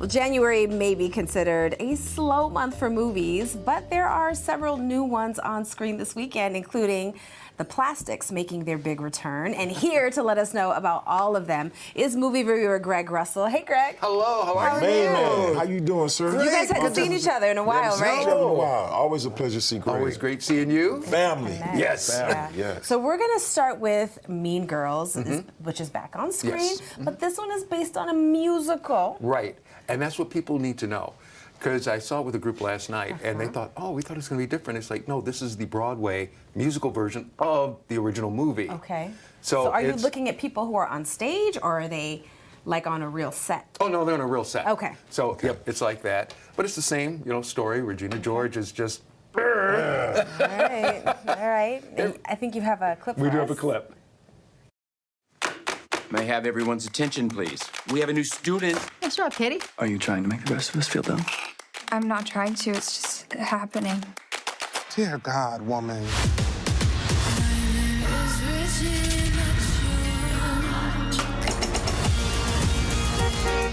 Well, January may be considered a slow month for movies, but there are several new ones on screen this weekend, including The Plastics making their big return. And here to let us know about all of them is movie reviewer Greg Russell. Hey, Greg. Hello, how are you? Man, how you doing, sir? You guys hadn't seen each other in a while, right? In a while. Always a pleasure to see Greg. Always great seeing you. Family. Yes. Family, yes. So we're going to start with Mean Girls, which is back on screen, Yes. but this one is based on a musical. Right, and that's what people need to know. Because I saw it with a group last night, and they thought, oh, we thought it was going to be different. It's like, no, this is the Broadway musical version of the original movie. Okay. So are you it's- looking at people who are on stage, or are they like on a real set? Oh, no, they're on a real set. Okay. So, yep, it's like that. But it's the same, story. Regina George is just... All right, all right. And I think you have a clip for We do us. have a clip. May I have everyone's attention, please? We have a new student. What's wrong, Kitty? Are you trying to make the rest of us feel dumb? I'm not trying to, it's just happening. Dear God, woman.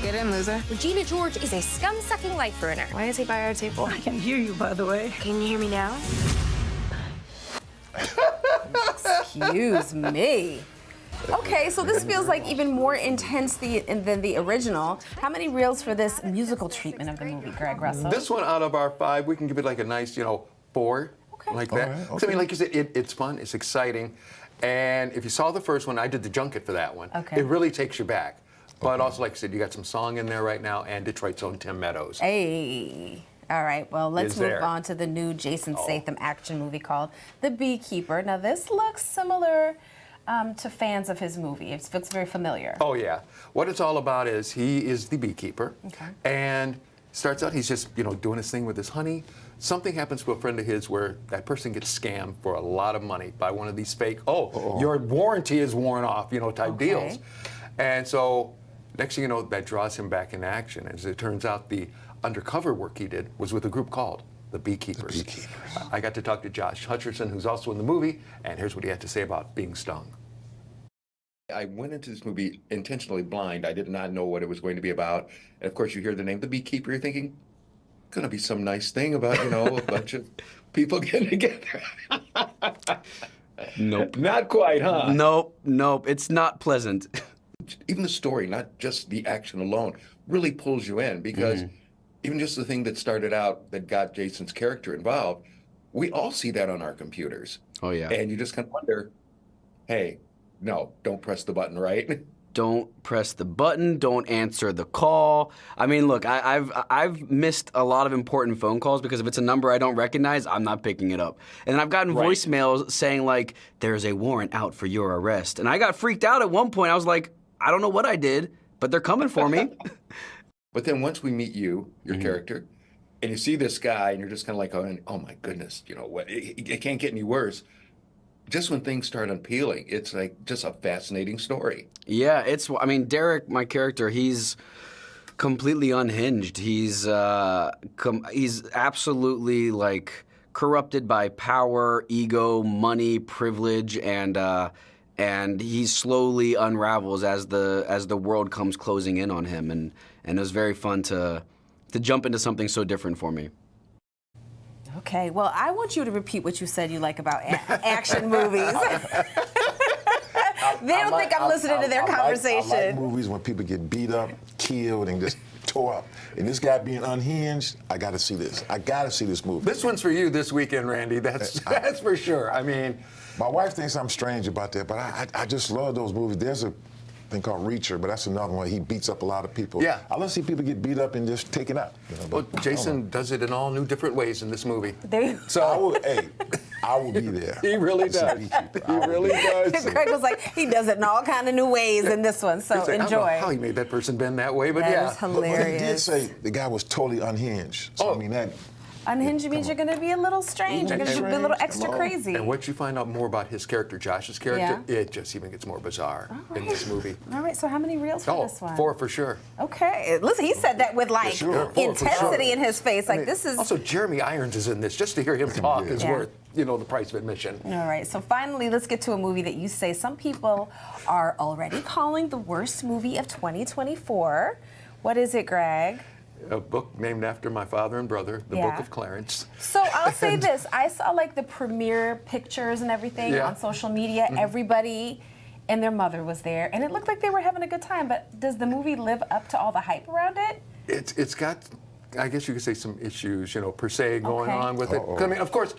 Get in, loser. Regina George is a scum-sucking life ruiner. Why is he by our table? I can hear you, by the way. Can you hear me now? Excuse me. Okay, so this feels like even more intense than the original. How many reels for this musical treatment of the movie, Greg Russell? This one out of our 5, we can give it like a nice, 4, like that. All right, 'Cause I mean, like you said, it's fun, it's exciting. And if you saw the first one, I did the junket for that one. Okay. It really takes you back. But also, like I said, you got some song in there right now, and Detroit's own Tim Meadows. Hey. All right, well, let's Is move there. on to the new Jason Statham action movie called The Beekeeper. Now, this looks similar to fans of his movie. It looks very familiar. Oh, yeah. What it's all about is he is the beekeeper. Okay. And starts out, he's just, doing his thing with his honey. Something happens to a friend of his where that person gets scammed for a lot of money by one of these fake, your warranty is worn off, type Okay. deals. And so, next thing you know, that draws him back in action. As it turns out, the undercover work he did was with a group called The Beekeepers. The Beekeepers. I got to talk to Josh Hutcherson, who's also in the movie, and here's what he had to say about being stung. I went into this movie intentionally blind. I did not know what it was going to be about. And of course, you hear the name The Beekeeper, you're thinking, gonna be some nice thing about, a bunch of people getting together. Nope. Not quite, huh? Nope. It's not pleasant. Even the story, not just the action alone, really pulls you in because even just the thing that started out that got Jason's character involved, we all see that on our computers. Oh, yeah. And you just kind of wonder, hey, no, don't press the button, right? Don't press the button. Don't answer the call. I mean, look, I've missed a lot of important phone calls because if it's a number I don't recognize, I'm not picking it up. And then I've gotten voicemails saying like, "There's a warrant out for your arrest," and I got freaked out at one point. I was like, I don't know what I did, but they're coming for me. But then once we meet you, your character, and you see this guy, and you're just kind of like, oh my goodness, what? It can't get any worse. Just when things start unpeeling, it's like just a fascinating story. Yeah, Derek, my character, he's completely unhinged. He's absolutely like corrupted by power, ego, money, privilege, and he slowly unravels as the world comes closing in on him. And it was very fun to jump into something so different for me. Okay, well, I want you to repeat what you said you like about action movies. They don't think I'm listening to their conversation. I like movies when people get beat up, killed, and just tore up. And this guy being unhinged, I got to see this. I got to see this movie. This one's for you this weekend, Randy. That's for sure. I mean, My wife thinks I'm strange about that, but I just love those movies. There's a thing called Reacher, but that's another one. He beats up a lot of people. Yeah. I love to see people get beat up and just taken out. well, Jason does it in all new different ways in this movie. I will be there. He really To see does. Beekeeper. He I will really be there. does. Greg was like, he does it in all kind of new ways in this one, so It's like, I don't know enjoy. how he made that person bend that way, but That yeah. is But he did hilarious. say the guy was totally unhinged. So, I mean, that. Unhinged means you're going to be a little strange. You're going to be a little extra Come on. crazy. And once you find out more about his character, Josh's character, it just even gets more bizarre in this movie. All right, so how many reels for this one? 4 for sure. Okay, listen, he said that with like sure. 4 for intensity sure. in his face. Like I mean, this is. Also, Jeremy Irons is in this. Just to hear him talk is Yeah. worth, the price of admission. All right, so finally, let's get to a movie that you say some people are already calling the worst movie of 2024. What is it, Greg? A book named after my father and brother, The Book Yeah. of Clarence. So I'll say this: I saw like the premiere pictures and everything Yeah. on social media. Everybody and their mother was there, and it looked like they were having a good time. But does the movie live up to all the hype around it? It's got, I guess you could say, some issues, per se, going Okay. on with it. 'Cause, I mean, of course,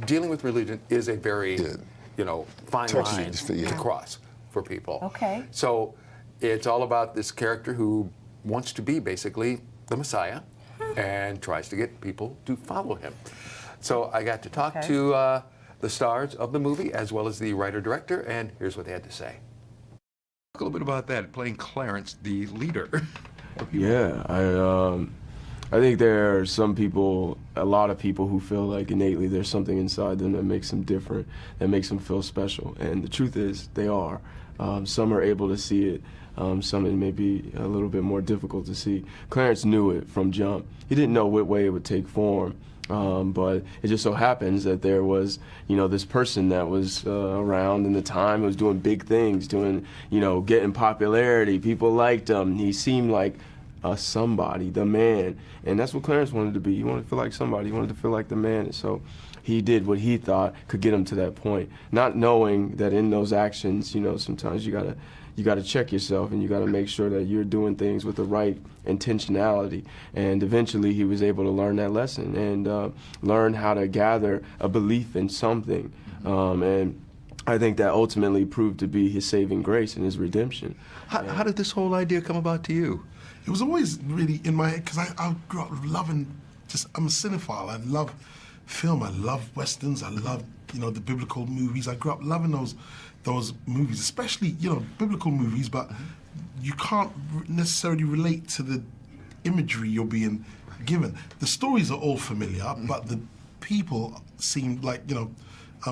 dealing with religion is a very, fine Touchy, line yeah. to cross for people. Okay. So it's all about this character who wants to be basically the Messiah and tries to get people to follow him. So I got to talk Okay. to the stars of the movie as well as the writer-director, and here's what they had to say. Talk a little bit about that, playing Clarence, the leader. Yeah, I think there are some people, a lot of people who feel like innately there's something inside them that makes them different, that makes them feel special. And the truth is, they are. Some are able to see it. Some it may be a little bit more difficult to see. Clarence knew it from jump. He didn't know what way it would take form. But it just so happens that there was, this person that was around in the time who was doing big things, getting popularity. People liked him. He seemed like somebody, the man. And that's what Clarence wanted to be. He wanted to feel like somebody. He wanted to feel like the man. And so he did what he thought could get him to that point, not knowing that in those actions, sometimes you gotta check yourself, and you gotta make sure that you're doing things with the right intentionality. And eventually he was able to learn that lesson and learn how to gather a belief in something. And I think that ultimately proved to be his saving grace and his redemption. How did this whole idea come about to you? It was always really in my head because I grew up loving, I'm a cinephile. I love film. I love westerns. I love, the biblical movies. I grew up loving those movies, especially, biblical movies, but you can't necessarily relate to the imagery you're being given. The stories are all familiar, but the people seem like,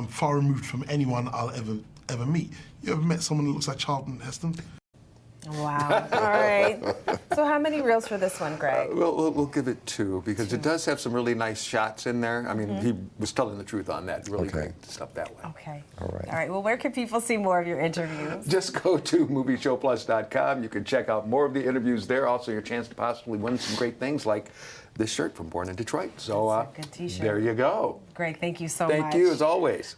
far removed from anyone I'll ever meet. You ever met someone that looks like Charlton Heston? Wow. All right. So how many reels for this one, Greg? We'll give it 2 because it does have some really nice shots in there. I mean, he was telling the truth on that. Really Okay. great stuff that way. Okay. All right. All right. Well, where can people see more of your interviews? Just go to movieshowplus.com. You can check out more of the interviews there. Also, your chance to possibly win some great things like this shirt from Born in Detroit. So That's a good t-shirt. there you go. Greg, thank you so much. Thank you, as always.